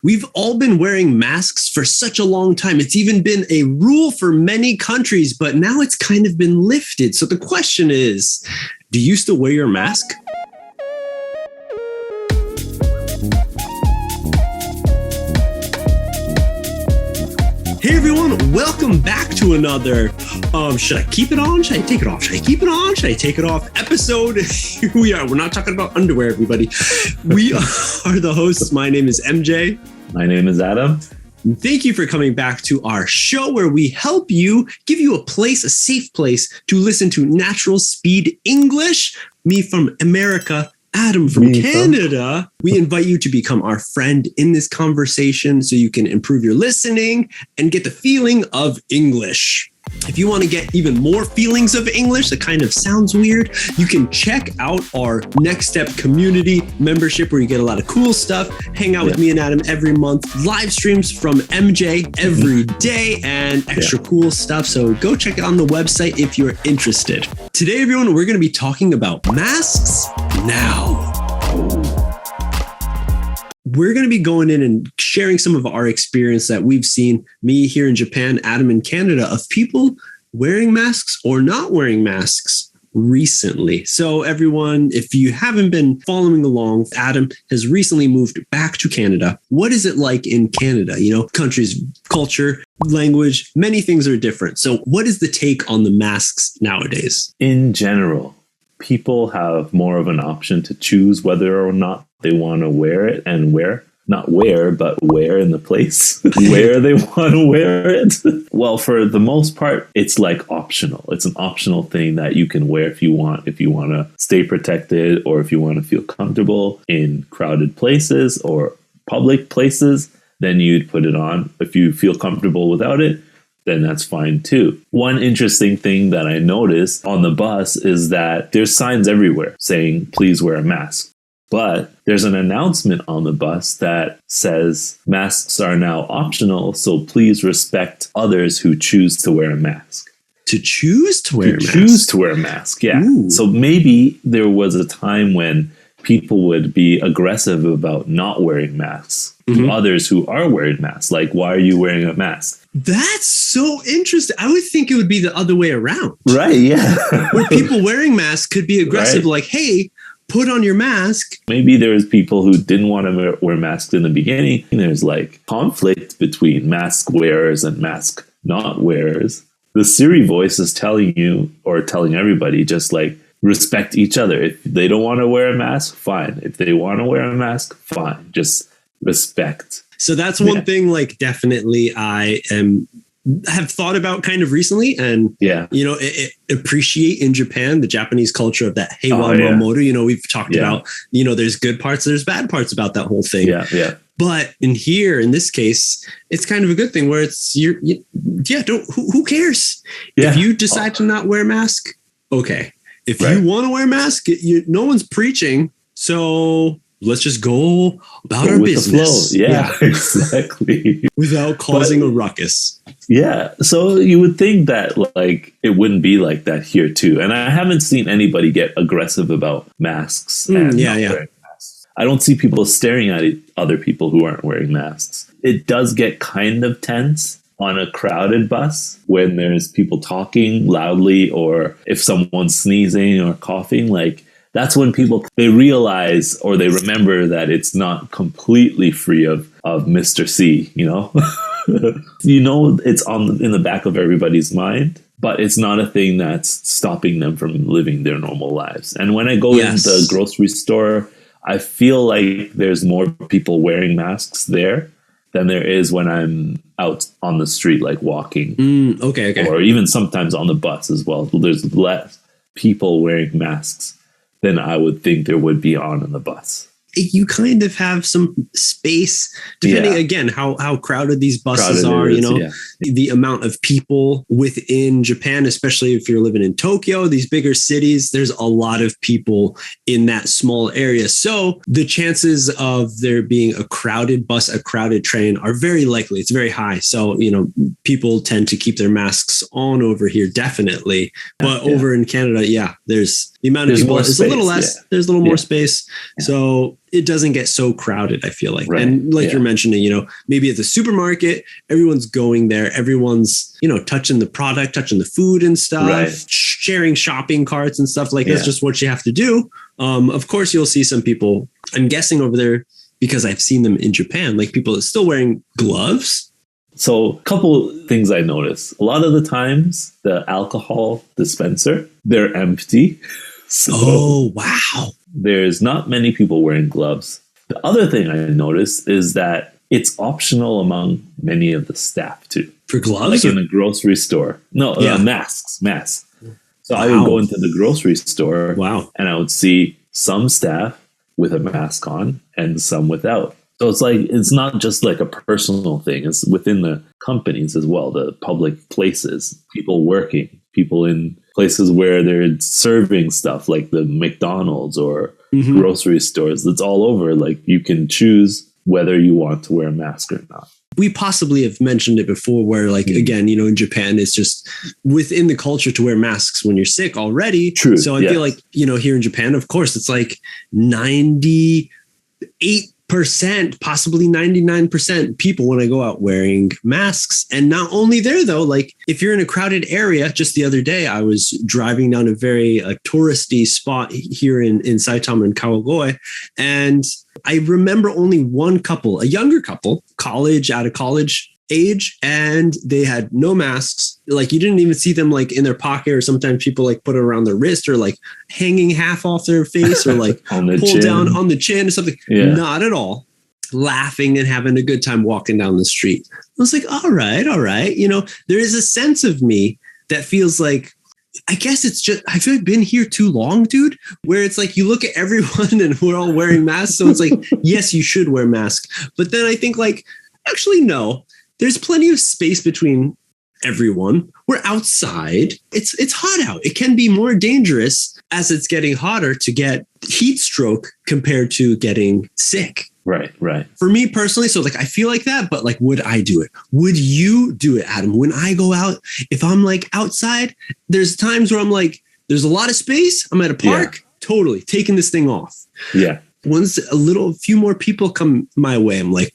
We've all been wearing masks for such a long time. It's even been a rule for many countries, but now it's kind of been lifted. So the question is, do you still wear your mask? Hey everyone, welcome back to another, should I keep it on? Should I take it off? Should I keep it on? Should I take it off? Episode. Here we are. We're not talking about underwear, everybody. We are the hosts. My name is MJ. My name is Adam. Thank you for coming back to our show where we help you, give you a place, a safe place to listen to natural speed English. Me from America, Adam from Canada. We invite you to become our friend in this conversation so you can improve your listening and get the feeling of English. If you want to get even more feelings of English, that kind of sounds weird, you can check out our Next Step community membership where you get a lot of cool stuff. Hang out with me and Adam every month. Live streams from MJ every day and extra cool stuff. So go check it on the website if you're interested. Today, everyone, we're going to be talking about masks now. We're going to be going in and sharing some of our experience that we've seen, me here in Japan, Adam in Canada, of people wearing masks or not wearing masks recently. So everyone, if you haven't been following along, Adam has recently moved back to Canada. What is it like in Canada? You know, countries, culture, language, many things are different. So what is the take on the masks nowadays? In general, people have more of an option to choose whether or not they want to wear it and not wear, but wear in the place where they want to wear it. Well, for the most part, it's like optional. It's an optional thing that you can wear if you want to stay protected or if you want to feel comfortable in crowded places or public places, then you'd put it on. If you feel comfortable without it, then that's fine too. One interesting thing that I noticed on the bus is that there's signs everywhere saying, please wear a mask. But there's an announcement on the bus that says masks are now optional, so please respect others who choose to wear a mask. To choose to wear a mask? Choose to wear a mask, yeah. Ooh. So maybe there was a time when people would be aggressive about not wearing masks to others who are wearing masks. Like, why are you wearing a mask? That's so interesting. I would think it would be the other way around. Right, yeah. Where people wearing masks could be aggressive, like, hey, put on your mask. Maybe there's people who didn't want to wear masks in the beginning. There's like conflict between mask wearers and mask not wearers. The Siri voice is telling you or telling everybody just like respect each other. If they don't want to wear a mask, fine. If they want to wear a mask, fine. Just respect. So that's one thing, like, definitely I have thought about kind of recently, and you know, appreciate in Japan the Japanese culture of that heiwa no moru. You know, we've talked about, you know, there's good parts, there's bad parts about that whole thing. But in this case, it's kind of a good thing where it's who cares if you decide to not wear a mask? Okay, if you want to wear a mask, no one's preaching, so let's just go about our business. Yeah, exactly. Without causing a ruckus. Yeah. So you would think that like it wouldn't be like that here too. And I haven't seen anybody get aggressive about masks. And not wearing masks. I don't see people staring at other people who aren't wearing masks. It does get kind of tense on a crowded bus when there's people talking loudly or if someone's sneezing or coughing, like that's when they realize or they remember that it's not completely free of Mr. C, you know? You know, it's in the back of everybody's mind, but it's not a thing that's stopping them from living their normal lives. And when I go into the grocery store, I feel like there's more people wearing masks there than there is when I'm out on the street, like walking. Okay. Or even sometimes on the bus as well. There's less people wearing masks than I would think there would be on the bus. You kind of have some space, depending again how crowded these buses are. You know, the amount of people within Japan, especially if you're living in Tokyo, these bigger cities, there's a lot of people in that small area. So the chances of there being a crowded bus, a crowded train are very likely. It's very high. So, you know, people tend to keep their masks on over here, definitely. But over in Canada, there's the amount of people is a little less. There's a little more space. So it doesn't get so crowded, I feel like. Right. And like you're mentioning, maybe at the supermarket, everyone's going there. Everyone's, touching the product, touching the food and stuff, sharing shopping carts and stuff. Like that's just what you have to do. Of course, you'll see some people, I'm guessing over there, because I've seen them in Japan, like people are still wearing gloves. So a couple things I noticed. A lot of the times, the alcohol dispenser, they're empty. So wow. There's not many people wearing gloves. The other thing I noticed is that it's optional among many of the staff too. For gloves? Like in a grocery store. No, masks. So I would go into the grocery store and I would see some staff with a mask on and some without. So it's like, it's not just like a personal thing. It's within the companies as well, the public places, people working, people in places where they're serving stuff like the McDonald's or grocery stores. It's all over. Like you can choose whether you want to wear a mask or not. We possibly have mentioned it before where like, again, in Japan, it's just within the culture to wear masks when you're sick already. True. So I feel like, here in Japan, of course, it's like 98%, possibly 99% people when I go out wearing masks. And not only there, though, like if you're in a crowded area, just the other day, I was driving down a very touristy spot here in Saitama and Kawagoe. And I remember only one couple, a younger couple, out of college age, and they had no masks. Like you didn't even see them like in their pocket, or sometimes people like put it around their wrist or like hanging half off their face or like pull down on the chin or something. Not at all. Laughing and having a good time walking down the street. I was like, all right. There is a sense of me that feels like, I guess it's just, I feel like I've been here too long, dude, where it's like you look at everyone and we're all wearing masks. So it's like, yes, you should wear masks. But then I think like, actually, no, there's plenty of space between everyone. We're outside. It's hot out. It can be more dangerous as it's getting hotter to get heat stroke compared to getting sick. Right. For me personally, so like I feel like that, but like, would I do it? Would you do it, Adam? When I go out, if I'm like outside, there's times where I'm like, there's a lot of space. I'm at a park, totally taking this thing off. Yeah. Once a few more people come my way, I'm like,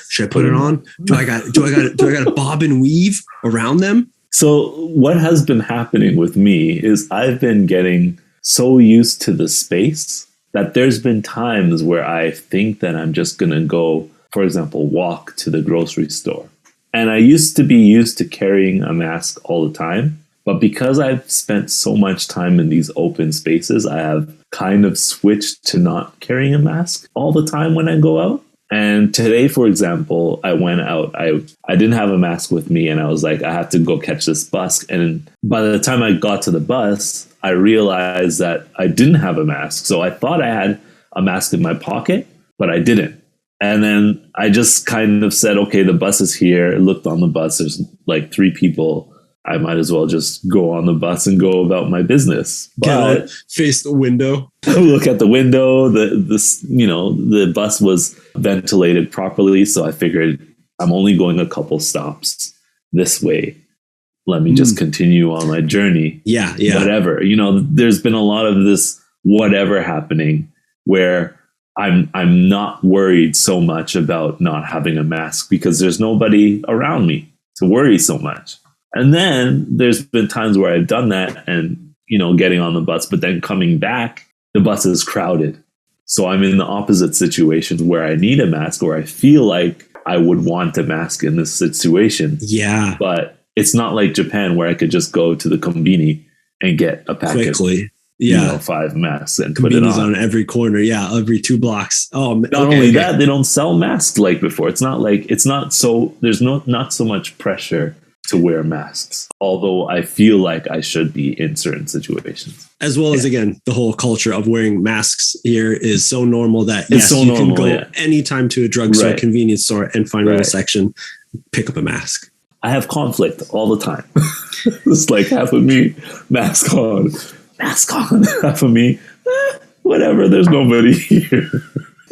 should I put it on? Do I got to bob and weave around them? So what has been happening with me is I've been getting so used to the space that there's been times where I think that I'm just going to go, for example, walk to the grocery store. And I used to be used to carrying a mask all the time. But because I've spent so much time in these open spaces, I have kind of switched to not carrying a mask all the time when I go out. And today, for example, I went out. I didn't have a mask with me, and I was like, I have to go catch this bus. And by the time I got to the bus, I realized that I didn't have a mask. So I thought I had a mask in my pocket, but I didn't. And then I just kind of said, okay, the bus is here. I looked on the bus. There's like 3 people. I might as well just go on the bus and go about my business. But face the window. Look at the window. The bus was ventilated properly, so I figured I'm only going a couple stops this way. Let me just continue on my journey. Yeah. Whatever. There's been a lot of this whatever happening where I'm not worried so much about not having a mask because there's nobody around me to worry so much. And then there's been times where I've done that and, getting on the bus, but then coming back, the bus is crowded. So I'm in the opposite situation where I need a mask, or I feel like I would want a mask in this situation. Yeah. But it's not like Japan where I could just go to the konbini and get a packet quickly. 5 masks and put it on every corner. Yeah. Every 2 blocks. Oh, not only that, they don't sell masks like before. It's not so, there's not so much pressure to wear masks, although I feel like I should be in certain situations. As well as, again, the whole culture of wearing masks here is so normal that you can go anytime to a drugstore, convenience store, and find a little section, pick up a mask. I have conflict all the time. It's like half of me, mask on, half of me, whatever, there's nobody here.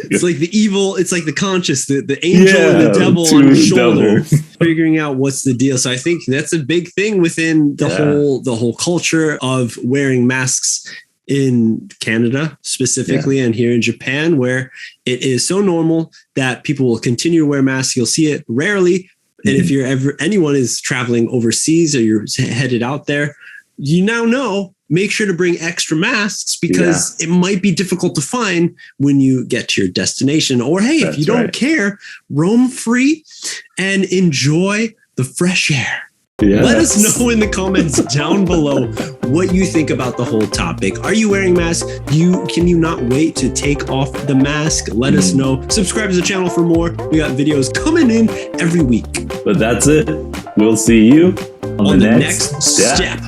It's like the evil, it's like the conscious, the angel and the devil on your shoulder, figuring out what's the deal. So I think that's a big thing within the whole culture of wearing masks in Canada specifically and here in Japan, where it is so normal that people will continue to wear masks. You'll see it rarely. And if anyone is traveling overseas or you're headed out there, you now know, make sure to bring extra masks because it might be difficult to find when you get to your destination. Or, hey, if you don't care, roam free and enjoy the fresh air. Yes. Let us know in the comments down below what you think about the whole topic. Are you wearing masks? Can you not wait to take off the mask? Let us know. Subscribe to the channel for more. We got videos coming in every week. But that's it. We'll see you on the next step.